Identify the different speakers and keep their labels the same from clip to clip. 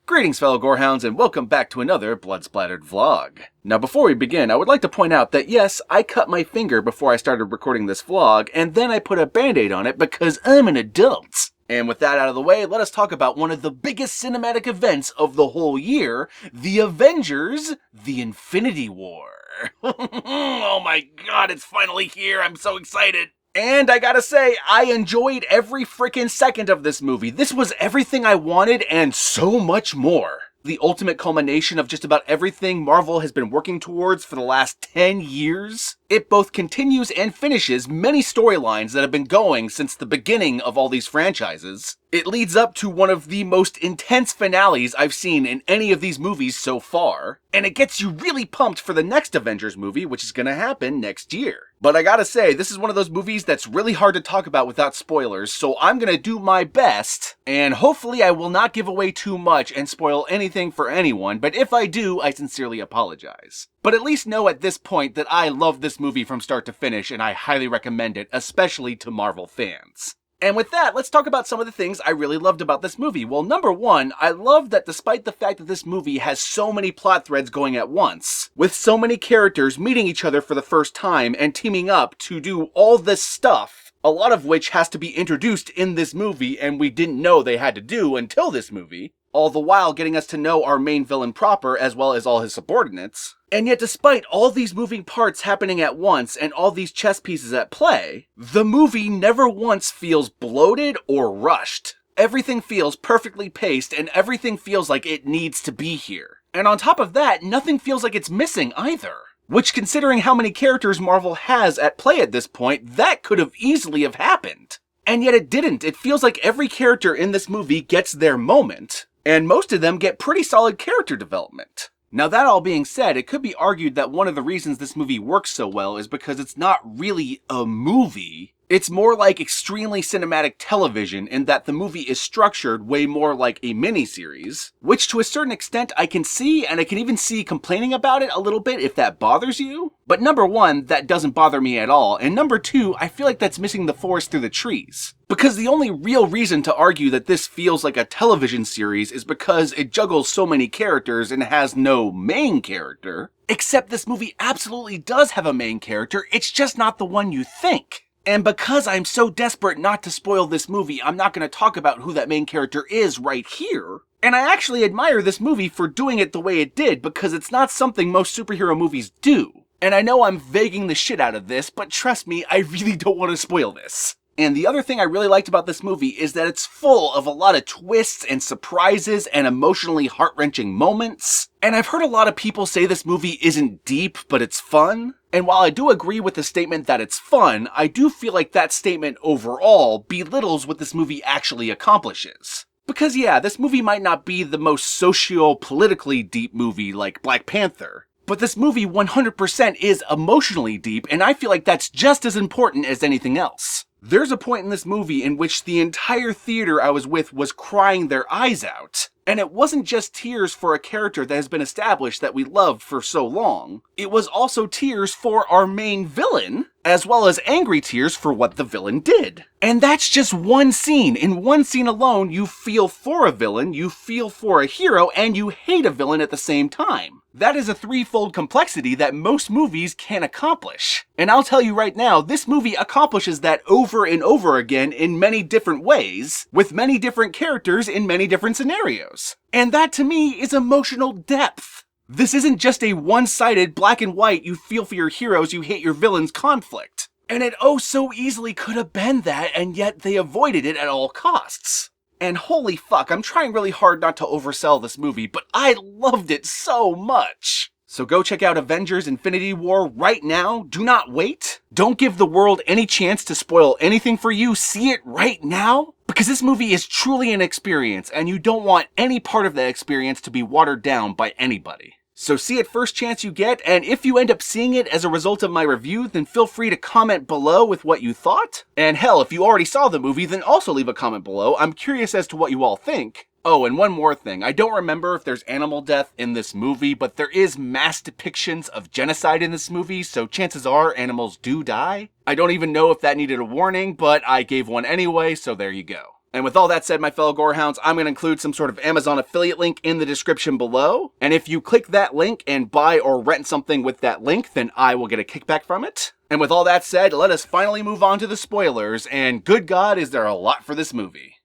Speaker 1: Greetings fellow gorehounds and welcome back to another Blood Splattered vlog. Now before we begin, I would like to point out that yes, I cut my finger before I started recording this vlog, and then I put a band-aid on it because I'm an adult. And with that out of the way, let us talk about one of the biggest cinematic events of the whole year, the Avengers, the Infinity War. Oh my god, it's finally here, I'm so excited. And I gotta say, I enjoyed every freaking second of this movie. This was everything I wanted and so much more. The ultimate culmination of just about everything Marvel has been working towards for the last 10 years. It both continues and finishes many storylines that have been going since the beginning of all these franchises. It leads up to one of the most intense finales I've seen in any of these movies so far. And it gets you really pumped for the next Avengers movie, which is gonna happen next year. But I gotta say, this is one of those movies that's really hard to talk about without spoilers, so I'm gonna do my best, and hopefully I will not give away too much and spoil anything for anyone, but if I do, I sincerely apologize. But at least know at this point that I love this movie from start to finish, and I highly recommend it, especially to Marvel fans. And with that, let's talk about some of the things I really loved about this movie. Well, number one, I love that despite the fact that this movie has so many plot threads going at once, with so many characters meeting each other for the first time and teaming up to do all this stuff, a lot of which has to be introduced in this movie and we didn't know they had to do until this movie, all the while getting us to know our main villain proper as well as all his subordinates. And yet despite all these moving parts happening at once and all these chess pieces at play, the movie never once feels bloated or rushed. Everything feels perfectly paced and everything feels like it needs to be here. And on top of that, nothing feels like it's missing either. Which, considering how many characters Marvel has at play at this point, that could have easily have happened. And yet it didn't. It feels like every character in this movie gets their moment, and most of them get pretty solid character development. Now that all being said, it could be argued that one of the reasons this movie works so well is because it's not really a movie. It's more like extremely cinematic television in that the movie is structured way more like a miniseries, which to a certain extent I can see, and I can even see complaining about it a little bit if that bothers you. But number one, that doesn't bother me at all, and number two, I feel like that's missing the forest through the trees. Because the only real reason to argue that this feels like a television series is because it juggles so many characters and has no main character. Except this movie absolutely does have a main character, it's just not the one you think. And because I'm so desperate not to spoil this movie, I'm not going to talk about who that main character is right here. And I actually admire this movie for doing it the way it did, because it's not something most superhero movies do. And I know I'm vaguing the shit out of this, but trust me, I really don't want to spoil this. And the other thing I really liked about this movie is that it's full of a lot of twists and surprises and emotionally heart-wrenching moments. And I've heard a lot of people say this movie isn't deep, but it's fun. And while I do agree with the statement that it's fun, I do feel like that statement overall belittles what this movie actually accomplishes. Because yeah, this movie might not be the most socio-politically deep movie like Black Panther, but this movie 100% is emotionally deep, and I feel like that's just as important as anything else. There's a point in this movie in which the entire theater I was with was crying their eyes out. And it wasn't just tears for a character that has been established that we loved for so long. It was also tears for our main villain, as well as angry tears for what the villain did. And that's just one scene. In one scene alone, you feel for a villain, you feel for a hero, and you hate a villain at the same time. That is a threefold complexity that most movies can't accomplish. And I'll tell you right now, this movie accomplishes that over and over again in many different ways, with many different characters in many different scenarios. And that to me is emotional depth. This isn't just a one-sided black and white, you feel for your heroes, you hate your villains conflict. And it oh so easily could have been that, and yet they avoided it at all costs. And holy fuck, I'm trying really hard not to oversell this movie, but I loved it so much. So go check out Avengers Infinity War right now. Do not wait. Don't give the world any chance to spoil anything for you. See it right now. Because this movie is truly an experience, and you don't want any part of that experience to be watered down by anybody. So see it first chance you get, and if you end up seeing it as a result of my review, then feel free to comment below with what you thought. And hell, if you already saw the movie, then also leave a comment below. I'm curious as to what you all think. Oh, and one more thing. I don't remember if there's animal death in this movie, but there is mass depictions of genocide in this movie, so chances are animals do die. I don't even know if that needed a warning, but I gave one anyway, so there you go. And with all that said, my fellow Gorehounds, I'm going to include some sort of Amazon affiliate link in the description below. And if you click that link and buy or rent something with that link, then I will get a kickback from it. And with all that said, let us finally move on to the spoilers, and good God, is there a lot for this movie.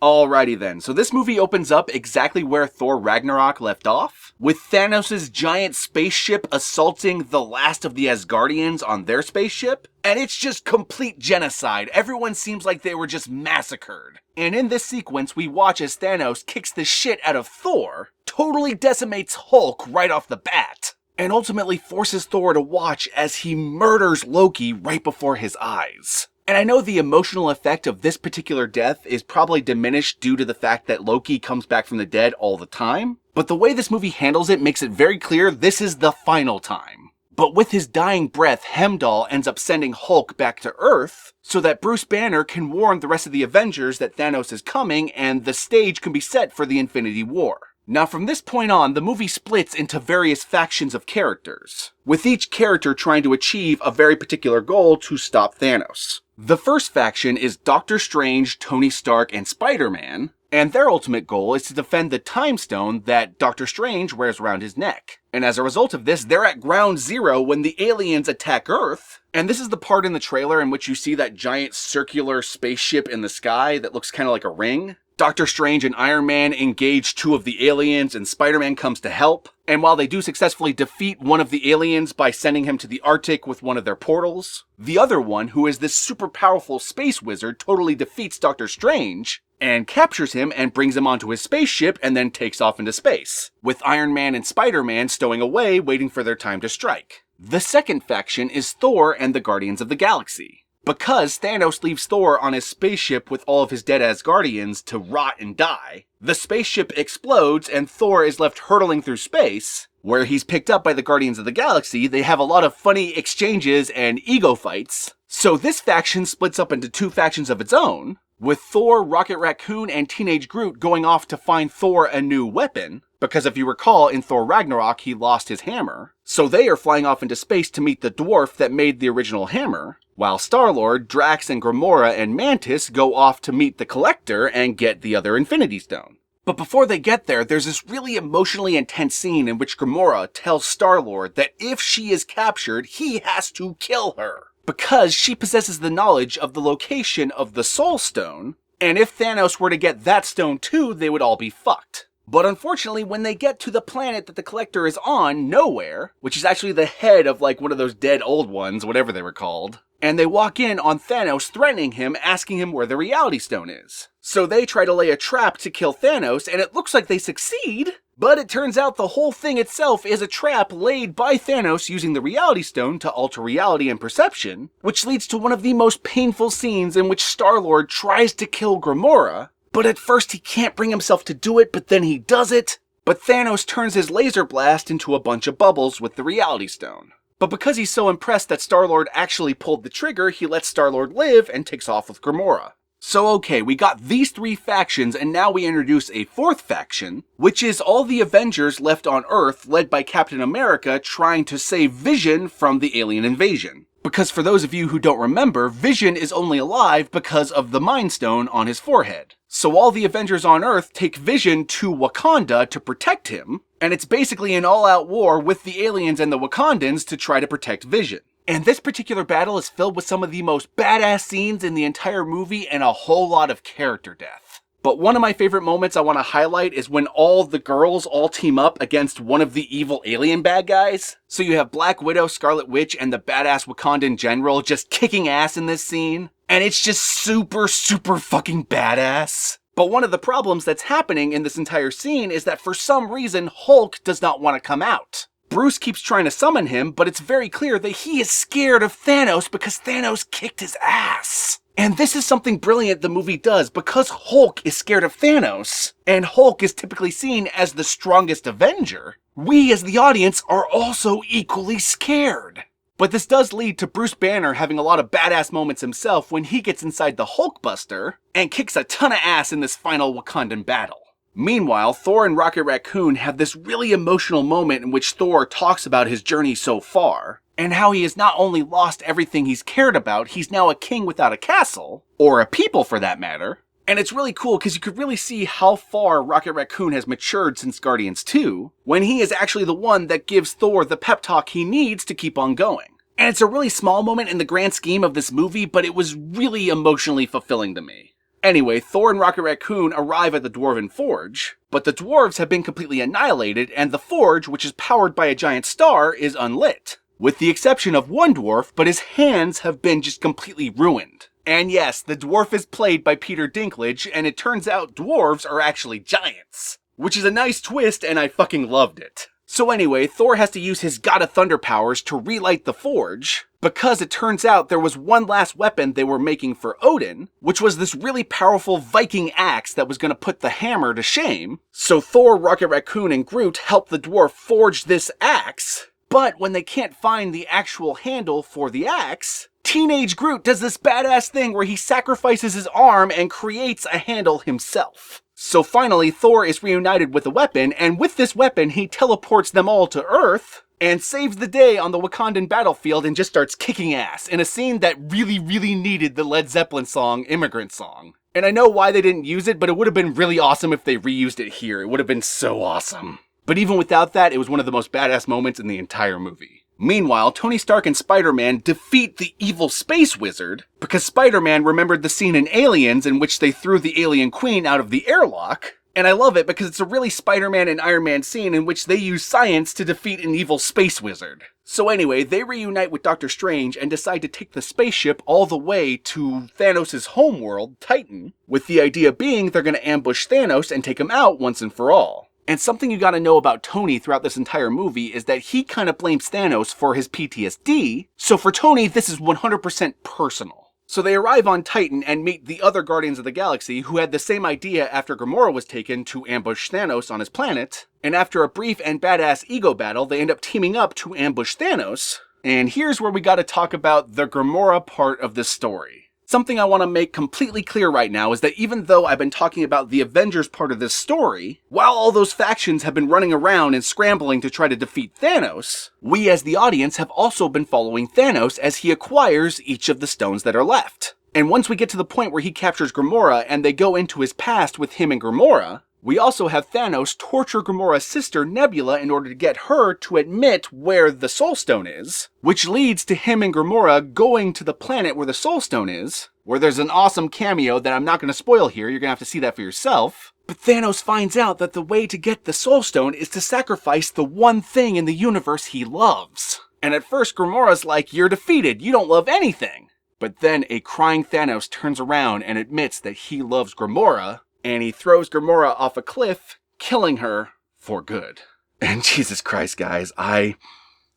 Speaker 1: Alrighty then, so this movie opens up exactly where Thor Ragnarok left off, with Thanos' giant spaceship assaulting the last of the Asgardians on their spaceship, and it's just complete genocide. Everyone seems like they were just massacred. And in this sequence, we watch as Thanos kicks the shit out of Thor, totally decimates Hulk right off the bat, and ultimately forces Thor to watch as he murders Loki right before his eyes. And I know the emotional effect of this particular death is probably diminished due to the fact that Loki comes back from the dead all the time, but the way this movie handles it makes it very clear this is the final time. But with his dying breath, Heimdall ends up sending Hulk back to Earth so that Bruce Banner can warn the rest of the Avengers that Thanos is coming and the stage can be set for the Infinity War. Now from this point on, the movie splits into various factions of characters, with each character trying to achieve a very particular goal to stop Thanos. The first faction is Doctor Strange, Tony Stark, and Spider-Man, and their ultimate goal is to defend the Time Stone that Doctor Strange wears around his neck. And as a result of this, they're at ground zero when the aliens attack Earth, and this is the part in the trailer in which you see that giant circular spaceship in the sky that looks kind of like a ring. Doctor Strange and Iron Man engage two of the aliens and Spider-Man comes to help. And while they do successfully defeat one of the aliens by sending him to the Arctic with one of their portals, the other one, who is this super powerful space wizard, totally defeats Doctor Strange and captures him and brings him onto his spaceship and then takes off into space, with Iron Man and Spider-Man stowing away waiting for their time to strike. The second faction is Thor and the Guardians of the Galaxy. Because Thanos leaves Thor on his spaceship with all of his dead Asgardians to rot and die, the spaceship explodes and Thor is left hurtling through space, where he's picked up by the Guardians of the Galaxy. They have a lot of funny exchanges and ego fights. So this faction splits up into two factions of its own, with Thor, Rocket Raccoon, and Teenage Groot going off to find Thor a new weapon, because if you recall, in Thor Ragnarok, he lost his hammer. So they are flying off into space to meet the dwarf that made the original hammer, while Star-Lord, Drax, and Gamora and Mantis go off to meet the Collector and get the other Infinity Stone. But before they get there, there's this really emotionally intense scene in which Gamora tells Star-Lord that if she is captured, he has to kill her, because she possesses the knowledge of the location of the Soul Stone, and if Thanos were to get that stone too, they would all be fucked. But unfortunately, when they get to the planet that the Collector is on, Nowhere, which is actually the head of like one of those dead old ones, whatever they were called, and they walk in on Thanos threatening him, asking him where the Reality Stone is. So they try to lay a trap to kill Thanos, and it looks like they succeed, but it turns out the whole thing itself is a trap laid by Thanos using the Reality Stone to alter reality and perception, which leads to one of the most painful scenes in which Star-Lord tries to kill Gamora, but at first he can't bring himself to do it, but then he does it. But Thanos turns his laser blast into a bunch of bubbles with the Reality Stone. But because he's so impressed that Star-Lord actually pulled the trigger, he lets Star-Lord live and takes off with Gamora. So okay, we got these three factions, and now we introduce a fourth faction, which is all the Avengers left on Earth, led by Captain America, trying to save Vision from the alien invasion. Because for those of you who don't remember, Vision is only alive because of the Mind Stone on his forehead. So all the Avengers on Earth take Vision to Wakanda to protect him, and it's basically an all-out war with the aliens and the Wakandans to try to protect Vision. And this particular battle is filled with some of the most badass scenes in the entire movie and a whole lot of character death. But one of my favorite moments I want to highlight is when all the girls all team up against one of the evil alien bad guys. So you have Black Widow, Scarlet Witch, and the badass Wakandan general just kicking ass in this scene. And it's just super fucking badass. But one of the problems that's happening in this entire scene is that for some reason, Hulk does not want to come out. Bruce keeps trying to summon him, but it's very clear that he is scared of Thanos because Thanos kicked his ass. And this is something brilliant the movie does, because Hulk is scared of Thanos, and Hulk is typically seen as the strongest Avenger. We as the audience are also equally scared. But this does lead to Bruce Banner having a lot of badass moments himself when he gets inside the Hulkbuster and kicks a ton of ass in this final Wakandan battle. Meanwhile, Thor and Rocket Raccoon have this really emotional moment in which Thor talks about his journey so far, and how he has not only lost everything he's cared about, he's now a king without a castle, or a people for that matter. And it's really cool because you could really see how far Rocket Raccoon has matured since Guardians 2, when he is actually the one that gives Thor the pep talk he needs to keep on going. And it's a really small moment in the grand scheme of this movie, but it was really emotionally fulfilling to me. Anyway, Thor and Rocket Raccoon arrive at the Dwarven Forge, but the dwarves have been completely annihilated, and the forge, which is powered by a giant star, is unlit. With the exception of one dwarf, but his hands have been just completely ruined. And yes, the dwarf is played by Peter Dinklage, and it turns out dwarves are actually giants. Which is a nice twist, and I fucking loved it. So anyway, Thor has to use his God of Thunder powers to relight the forge, because it turns out there was one last weapon they were making for Odin, which was this really powerful Viking axe that was going to put the hammer to shame. So Thor, Rocket Raccoon, and Groot help the dwarf forge this axe, but when they can't find the actual handle for the axe, Teenage Groot does this badass thing where he sacrifices his arm and creates a handle himself. So finally, Thor is reunited with the weapon, and with this weapon, he teleports them all to Earth and saves the day on the Wakandan battlefield and just starts kicking ass in a scene that really needed the Led Zeppelin song, Immigrant Song. And I know why they didn't use it, but it would have been really awesome if they reused it here. It would have been so awesome. But even without that, it was one of the most badass moments in the entire movie. Meanwhile, Tony Stark and Spider-Man defeat the evil space wizard because Spider-Man remembered the scene in Aliens in which they threw the alien queen out of the airlock. And I love it because it's a really Spider-Man and Iron Man scene in which they use science to defeat an evil space wizard. So anyway, they reunite with Doctor Strange and decide to take the spaceship all the way to Thanos' homeworld, Titan, with the idea being they're going to ambush Thanos and take him out once and for all. And something you gotta know about Tony throughout this entire movie is that he kind of blames Thanos for his PTSD, so for Tony, this is 100% personal. So they arrive on Titan and meet the other Guardians of the Galaxy who had the same idea after Gamora was taken to ambush Thanos on his planet, and after a brief and badass ego battle, they end up teaming up to ambush Thanos. And here's where we gotta talk about the Gamora part of this story. Something I want to make completely clear right now is that even though I've been talking about the Avengers part of this story, while all those factions have been running around and scrambling to try to defeat Thanos, we as the audience have also been following Thanos as he acquires each of the stones that are left. And once we get to the point where he captures Gamora and they go into his past with him and Gamora, we also have Thanos torture Gamora's sister Nebula in order to get her to admit where the Soul Stone is, which leads to him and Gamora going to the planet where the Soul Stone is, where there's an awesome cameo that I'm not going to spoil here, you're going to have to see that for yourself. But Thanos finds out that the way to get the Soul Stone is to sacrifice the one thing in the universe he loves. And at first Gamora's like, you're defeated, you don't love anything. But then a crying Thanos turns around and admits that he loves Gamora, and he throws Gamora off a cliff, killing her for good. And Jesus Christ, guys, I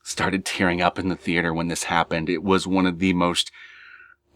Speaker 1: started tearing up in the theater when this happened. It was one of the most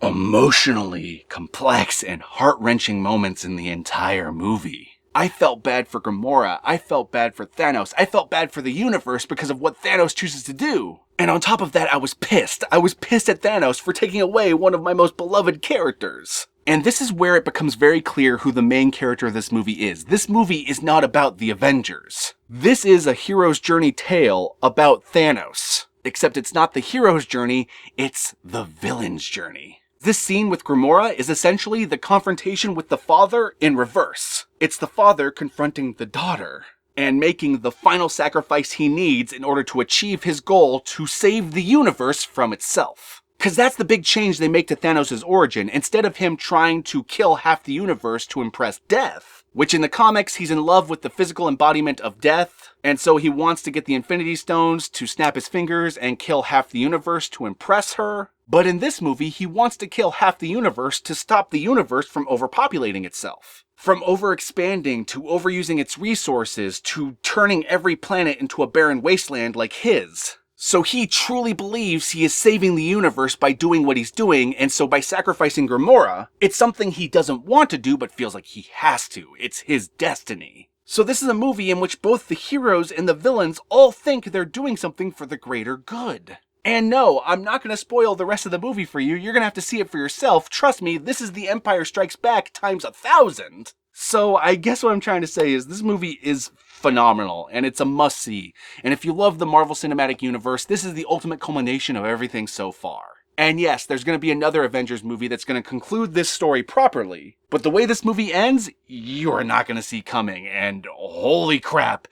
Speaker 1: emotionally complex and heart-wrenching moments in the entire movie. I felt bad for Gamora, I felt bad for Thanos, I felt bad for the universe because of what Thanos chooses to do. And on top of that, I was pissed. I was pissed at Thanos for taking away one of my most beloved characters. And this is where it becomes very clear who the main character of this movie is. This movie is not about the Avengers. This is a hero's journey tale about Thanos. Except it's not the hero's journey, it's the villain's journey. This scene with Gamora is essentially the confrontation with the father in reverse. It's the father confronting the daughter and making the final sacrifice he needs in order to achieve his goal to save the universe from itself. Because that's the big change they make to Thanos' origin. Instead of him trying to kill half the universe to impress Death, which in the comics he's in love with the physical embodiment of Death, and so he wants to get the Infinity Stones to snap his fingers and kill half the universe to impress her. But in this movie, he wants to kill half the universe to stop the universe from overpopulating itself. From overexpanding to overusing its resources to turning every planet into a barren wasteland like his. So he truly believes he is saving the universe by doing what he's doing, and so by sacrificing Gamora, it's something he doesn't want to do but feels like he has to. It's his destiny. So this is a movie in which both the heroes and the villains all think they're doing something for the greater good. And no, I'm not going to spoil the rest of the movie for you. You're going to have to see it for yourself. Trust me, this is The Empire Strikes Back times 1,000. So I guess what I'm trying to say is this movie is phenomenal, and it's a must-see. And if you love the Marvel Cinematic Universe, this is the ultimate culmination of everything so far. And yes, there's going to be another Avengers movie that's going to conclude this story properly, but the way this movie ends, you're not going to see coming, and holy crap.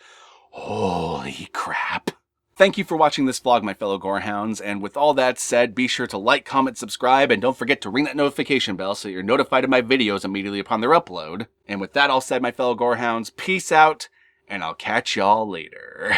Speaker 1: Holy crap. Thank you for watching this vlog, my fellow gorehounds, and with all that said, be sure to like, comment, subscribe, and don't forget to ring that notification bell so you're notified of my videos immediately upon their upload. And with that all said, my fellow gorehounds, peace out, and I'll catch y'all later.